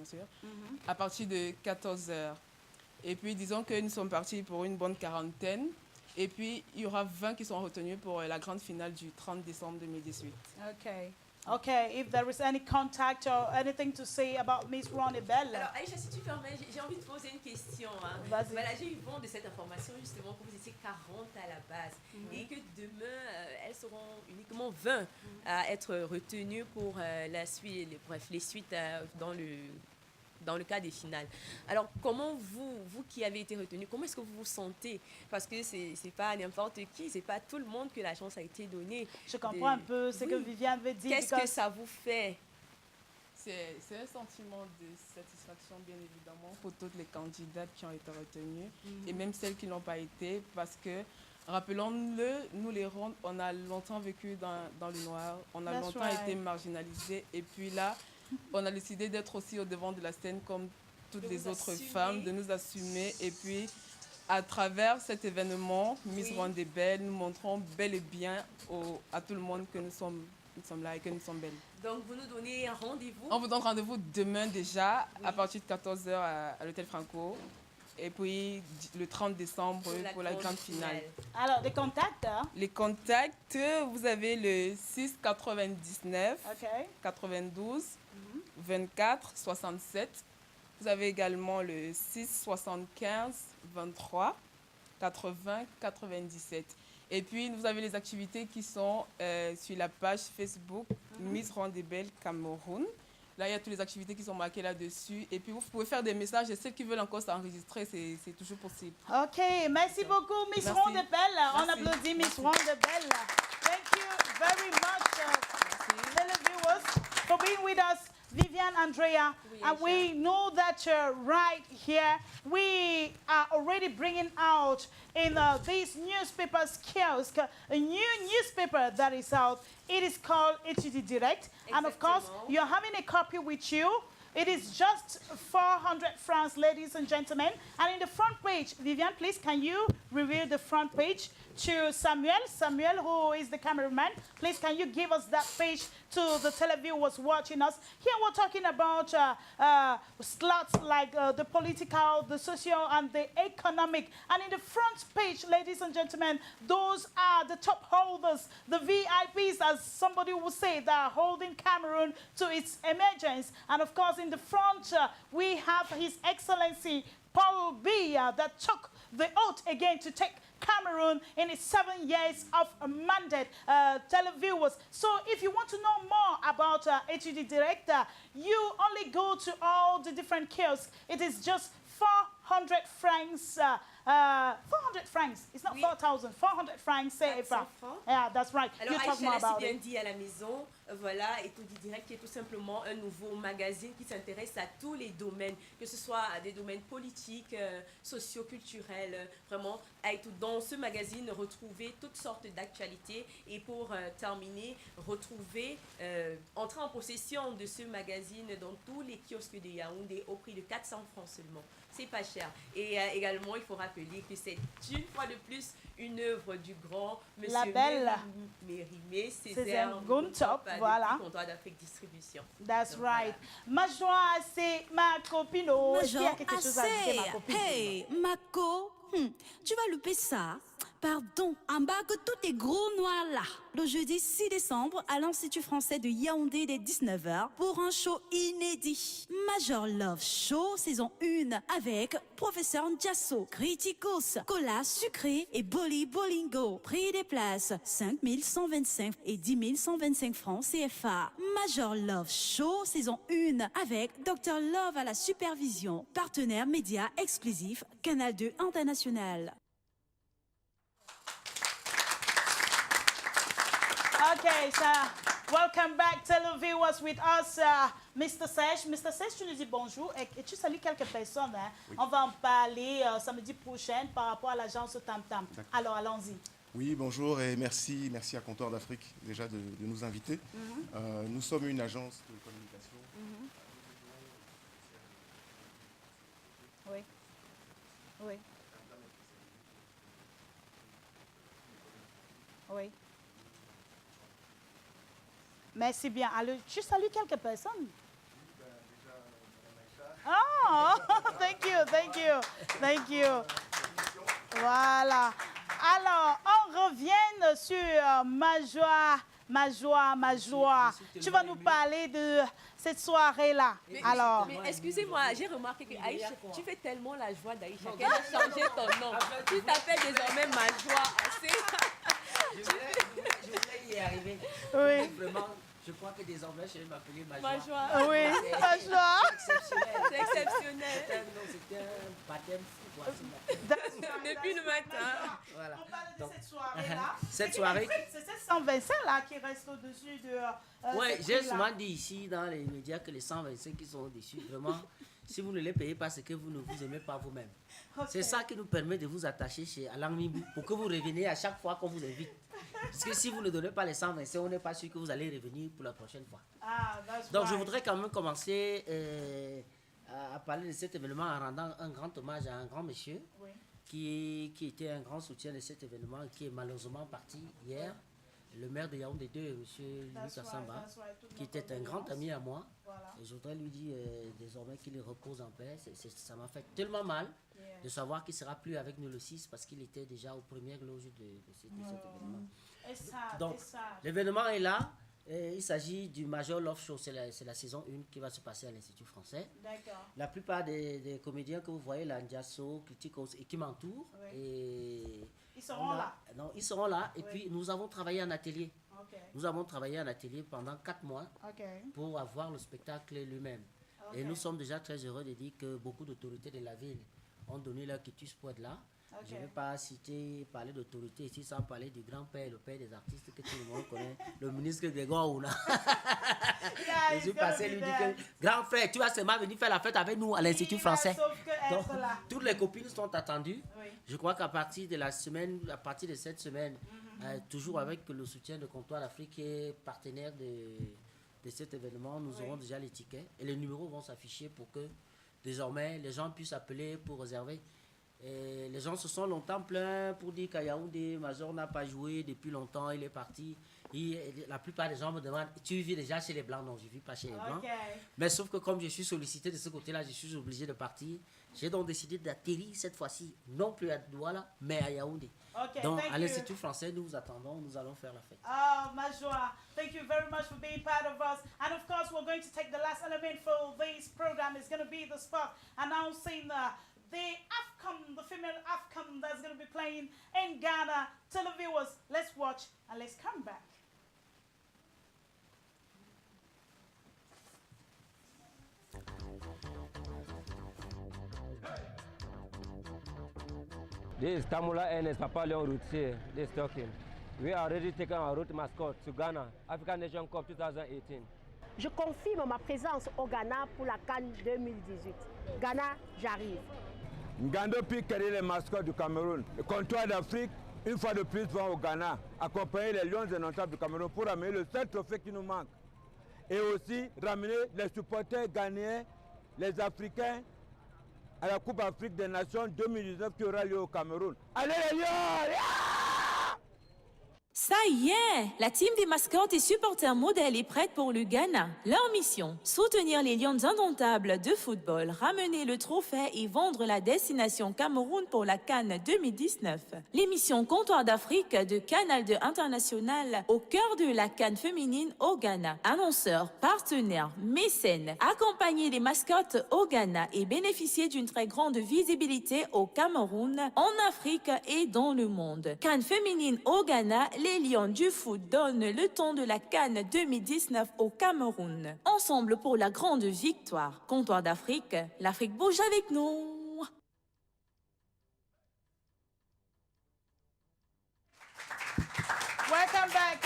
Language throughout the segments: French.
sûr, à partir de 14 heures. Et puis, disons que nous sommes partis pour une bonne quarantaine. Et puis, il y aura 20 qui sont retenus pour la grande finale du 30 décembre 2018. Okay. Okay, if there is any contact or anything to say about Miss Ronnie Bell. Alors, Aïcha, si tu permets, j'ai envie de poser une question. Hein. Vas-y. Voilà, j'ai eu vent de cette information justement que vous étiez 40 à la base et que demain, elles seront uniquement 20 à être retenues pour la suite, les suites dans le cas des finales. Alors, comment vous qui avez été retenu, comment est-ce que vous vous sentez? Parce que c'est pas n'importe qui, c'est pas tout le monde que la chance a été donnée. Je comprends un peu ce que Viviane veut dire. Qu'est-ce que ça vous fait? C'est un sentiment de satisfaction, bien évidemment, pour toutes les candidates qui ont été retenues et même celles qui n'ont pas été, parce que, rappelons-le, nous les rondes, on a longtemps vécu dans le noir, on a longtemps été marginalisés, et puis là, on a décidé d'être aussi au devant de la scène comme toutes les autres femmes, de nous assumer, et puis à travers cet événement, Miss Ronnie Bell, nous montrons bel et bien à tout le monde que nous sommes là et que nous sommes belles. Donc, vous nous donnez un rendez-vous? On vous donne rendez-vous demain déjà, à partir de 14 h à l'Hôtel Franco. Et puis, le 30 décembre pour la grande finale. Alors, les contacts? Les contacts, vous avez le 6 99 92 24 67. Vous avez également le 6 75 23 80 97. Et puis, vous avez les activités qui sont sur la page Facebook Miss Ronnie Bell Cameroun. Là, il y a toutes les activités qui sont marquées là-dessus. Et puis, vous pouvez faire des messages. Et ceux qui veulent encore s'enregistrer, c'est toujours possible. OK. Merci beaucoup, Miss Ronnie Bell. On applaudit Miss Ronnie Bell. Thank you very much, televiewers, for being with us. Viviane, Andrea, and we know that right here, we are already bringing out in this newspaper's kiosk a new newspaper that is out. It is called HTD Direct. And of course, you're having a copy with you. It is just 400 francs, ladies and gentlemen. And in the front page, Viviane, please, can you reveal the front page to Samuel? Samuel, who is the cameraman, please, can you give us that page to the televiewers watching us? Here we're talking about slots like the political, the social, and the economic. And in the front page, ladies and gentlemen, those are the top holders, the VIPs, as somebody would say, that are holding Cameroon to its emergence. And of course, in the front, we have His Excellency Paul Biya that took the oath again to take Cameroon in its 7 years of mandate, televiewers. So if you want to know more about HTD Direct, you only go to all the different kiosks. It is just 400 francs. 400 francs. It's not 4,000. 400 francs CFA. Yeah, that's right. Alors, you talk more Aïcha l'a about si bien it. dit à la maison, voilà, HTD Direct qui est tout simplement un nouveau magazine qui s'intéresse à tous les domaines, que ce soit à des domaines politiques, socio-culturels, vraiment. Dans ce magazine, retrouver toutes sortes d'actualités et pour terminer, entrer en possession de ce magazine dans tous les kiosques de Yaoundé au prix de 400 francs seulement. C'est pas cher. Et également, il faut rappeler que c'est une fois de plus une œuvre du grand monsieur Mérimée Césaire Guntop, voilà. Comptoir d'Afrique Distribution. That's right. Major AC, ma copine. Est-ce qu'il y a quelque chose à dire, ma copine? Hey, Mako, tu vas louper ça. Pardon, embarque tous tes gros noirs là. Le jeudi 6 décembre à l'Institut français de Yaoundé dès 19 h pour un show inédit. Major Love Show saison 1 avec Professeur Ndiasso, Criticos, Cola Sucré et Boli Bolingo. Prix des places 5 125 et 10 125 francs CFA. Major Love Show saison 1 avec Dr Love à la supervision. Partenaire média exclusif Canal 2 International. Okay, so welcome back, televiewers, with us, Mr. Sèche. Mr. Sèche, tu nous dis bonjour et tu salues quelques personnes. Hein. Oui. On va en parler samedi prochain par rapport à l'agence Tam Tam. Alors, allons-y. Oui, bonjour et merci à Comptoir d'Afrique déjà de nous inviter. Nous sommes une agence de communication. Oui. Oui. Oui. Merci bien. Alors, tu salues quelques personnes? Déjà, Mme Aïcha, Thank you. Voilà. Alors, on revient sur ma joie. Tu vas nous parler de cette soirée-là. Alors. Mais excusez-moi, j'ai remarqué que Aïcha, tu fais tellement la joie d'Aïcha qu'elle a changé ton nom. Tu t'appelles désormais ma joie. Je voulais y arriver. Oui. Vraiment, je crois que désormais, je vais m'appeler ma Ma joie. joie. Oui, ma joie. C'est exceptionnel. C'est exceptionnel. C'était un baptême fou. Voici Depuis le matin. Voilà. On parle de Donc, cette soirée-là. cette soirée. C'est cette 125-là qui reste au-dessus de. Oui, ce j'ai prix-là. souvent dit ici dans les médias que les 125 qui sont au-dessus, vraiment, si vous ne les payez pas, c'est que vous ne vous aimez pas vous-même. Ok. C'est ça qui nous permet de vous attacher chez Alang Mibou pour que vous reveniez à chaque fois qu'on vous invite. Parce que si vous ne donnez pas les 125, on n'est pas sûr que vous allez revenir pour la prochaine fois. Ah, that's Donc je right. voudrais quand même commencer à parler de cet événement en rendant un grand hommage à un grand monsieur Oui. qui était un grand soutien de cet événement et qui est malheureusement parti hier. Le maire de Yaoundé 2, M. Louis That's Kassamba, right, tout qui notre était un grand ami à moi. Voilà. Et je voudrais lui dire désormais qu'il repose en paix. Ça m'a fait tellement mal de savoir qu'il ne sera plus avec nous le 6 parce qu'il était déjà aux premières loges de cet événement. Et ça, Donc, et ça. l'événement est là. Il s'agit du Major Love Show. C'est la saison 1 qui va se passer à l'Institut français. D'accord. La plupart des comédiens que vous voyez, là, Ndiasso, Criticos et qui m'entourent, Oui. et Ils seront là. Non, ils seront là. Et Oui. puis, nous avons travaillé en atelier. Ok. Nous avons travaillé en atelier pendant 4 mois Ok. pour avoir le spectacle lui-même. Ok. Et nous sommes déjà très heureux de dire que beaucoup d'autorités de la ville ont donné leur quitus pour être là. Ok. Je ne vais pas parler d'autorité ici sans parler du grand-père, le père des artistes que tout le monde connaît, le ministre Grégoire Ouna. Yeah, Je he's suis gonna passé be lui there. dire que grand frère, tu vas seulement venir faire la fête avec nous à l'Institut Il va français. sauf que Donc, être là. toutes les copines sont attendues. Oui. Je crois qu'à partir de la semaine, à partir de cette semaine, toujours avec le soutien de Comptoir d'Afrique qui est partenaire de cet événement, nous aurons déjà les tickets et les numéros vont s'afficher pour que désormais les gens puissent appeler pour réserver. Et les gens se sont longtemps plaints pour dire qu'à Yaoundé, Major n'a pas joué depuis longtemps, il est parti. La plupart des gens me demandent, tu vis déjà chez les Blancs? Non, je ne vis pas chez les Blancs. Ok. Mais sauf que comme je suis sollicité de ce côté-là, je suis obligé de partir. J'ai donc décidé d'atterrir cette fois-ci, non plus à Douala, mais à Yaoundé. Ok, Donc thank à you. l'Institut français, nous vous attendons, nous allons faire la fête. Oh, ma joie. Thank you very much for being part of us. And of course, we're going to take the last element for this program. It's going to be the spot announcing the AFCON, the female AFCON that's going to be playing in Ghana. Tell the viewers, let's watch and let's come back. This is Kamula Ernest, Papa Leon Routier. This is talking. We are already taking our route mascot to Ghana, African Nation Cup 2018. Je confirme ma présence au Ghana pour la CAN 2018. Ghana, j'arrive. Ngando Pique est le mascotte du Cameroun. Le comptoir d'Afrique, une fois de plus, va au Ghana, accompagner les Lions indomptables du Cameroun pour ramener le seul trophée qui nous manque. Et aussi ramener les supporters ghanéens, les Africains, à la Coupe Afrique des Nations 2019 qui aura lieu au Cameroun. Allez les Lions! Yeah! Ça y est, la team des mascottes et supporters modèles est prête pour le Ghana. Leur mission, soutenir les Lions indomptables de football, ramener le trophée et vendre la destination Cameroun pour la CAN 2019. L'émission Comptoir d'Afrique de Canal 2 International au cœur de la CAN féminine au Ghana. Annonceurs, partenaires, mécènes, accompagner les mascottes au Ghana et bénéficier d'une très grande visibilité au Cameroun, en Afrique et dans le monde. CAN féminine au Ghana, les Lions du foot donnent le temps de la CAN 2019 au Cameroun. Ensemble pour la grande victoire. Comptoir d'Afrique, l'Afrique bouge avec nous. Welcome back,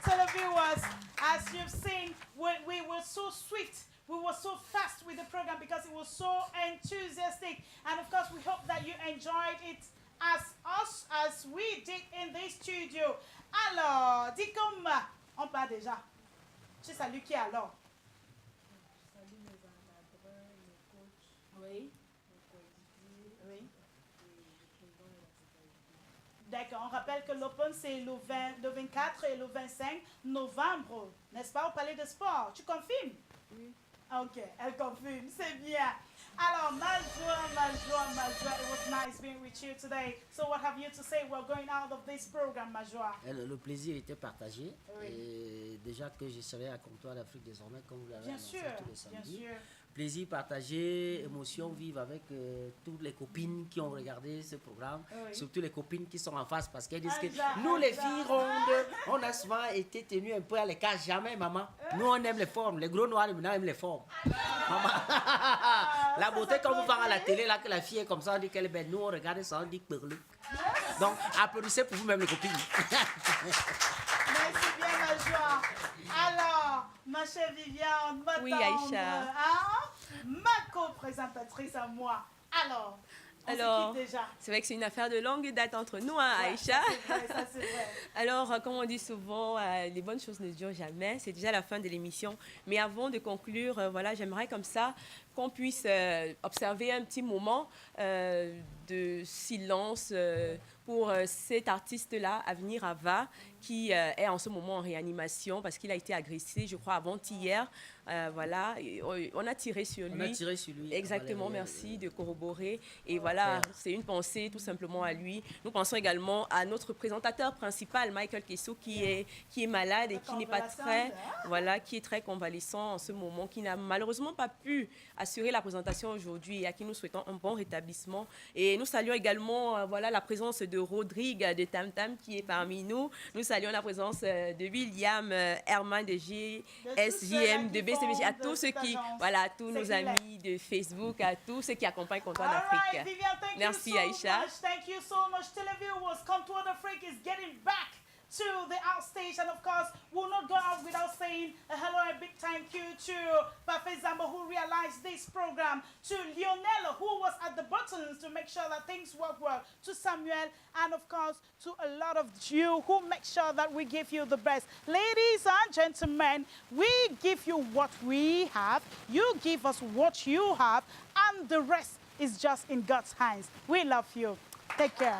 televiewers. As you've seen, we were so swift. We were so fast with the program because it was so enthusiastic. And of course, we hope that you enjoyed it as we did in this studio. Alors, dis comme on parle déjà. Tu salues qui alors? Je salue mes encadreurs, mes coachs, Oui. mes coéquipiers Oui. et le président de la sécurité. D'accord, on rappelle que l'Open c'est le 24 et le 25 novembre, n'est-ce pas, au Palais de Sport. Tu confirmes? Oui. Ok, elle confirme, c'est bien. Alors, Majwa, it was nice being with you today. So what have you to say? We're going out of this program, Majwa. Le plaisir était partagé. Oui. Et déjà que je serai à Comptoir d'Afrique désormais, comme vous l'avez annoncé tous les samedis. Bien sûr. Plaisir partagé, émotion vive avec toutes les copines qui ont regardé ce programme, surtout les copines qui sont en face parce qu'elles disent que nous les filles rondes, on a souvent été tenues un peu à l'écart, jamais maman. Nous on aime les formes, les gros noirs maintenant aiment les formes. Maman. La beauté quand vous voyez à la télé là que la fille est comme ça, on dit qu'elle est belle, nous on regarde ça, on dit perlu. Donc applaudissez pour vous-même les copines. Merci bien Majwa. Alors, ma chère Viviane, ma Oui, tendre, Aïcha. hein, ma co-présentatrice à moi. Alors, on se quitte déjà. C'est vrai que c'est une affaire de longue date entre nous, hein, Aïcha. Ça c'est vrai. Alors, comme on dit souvent, les bonnes choses ne durent jamais. C'est déjà la fin de l'émission. Mais avant de conclure, voilà, j'aimerais comme ça qu'on puisse observer un petit moment de silence pour cet artiste-là, Avenir Ava, qui est en ce moment en réanimation parce qu'il a été agressé, je crois, avant-hier. Voilà, et on a tiré sur lui. On a tiré sur lui. Exactement, merci de corroborer. Et voilà, c'est une pensée tout simplement à lui. Nous pensons également à notre présentateur principal, Michael Kesso, qui est malade et qui n'est pas très, voilà, qui est très convalescent en ce moment, qui n'a malheureusement pas pu assurer la présentation aujourd'hui et à qui nous souhaitons un bon rétablissement. Et nous saluons également voilà, la présence de Rodrigue de Tam Tam qui est parmi nous. Nous saluons la présence de William Herman de GSJM, de BCBG, à tous ceux qui, voilà, à tous nos amis de Facebook, à tous ceux qui accompagnent Comptoir d'Afrique. Merci Aïcha. Thank you so much, televiewers. Comptoir d'Afrique is getting back to the outstage, and of course we'll not go out without saying a hello and a big thank you to Pape Zamba who realized this program, to Lionel who was at the buttons to make sure that things work well, to Samuel, and of course to a lot of you who make sure that we give you the best. Ladies and gentlemen, we give you what we have, you give us what you have, and the rest is just in God's hands. We love you. Take care.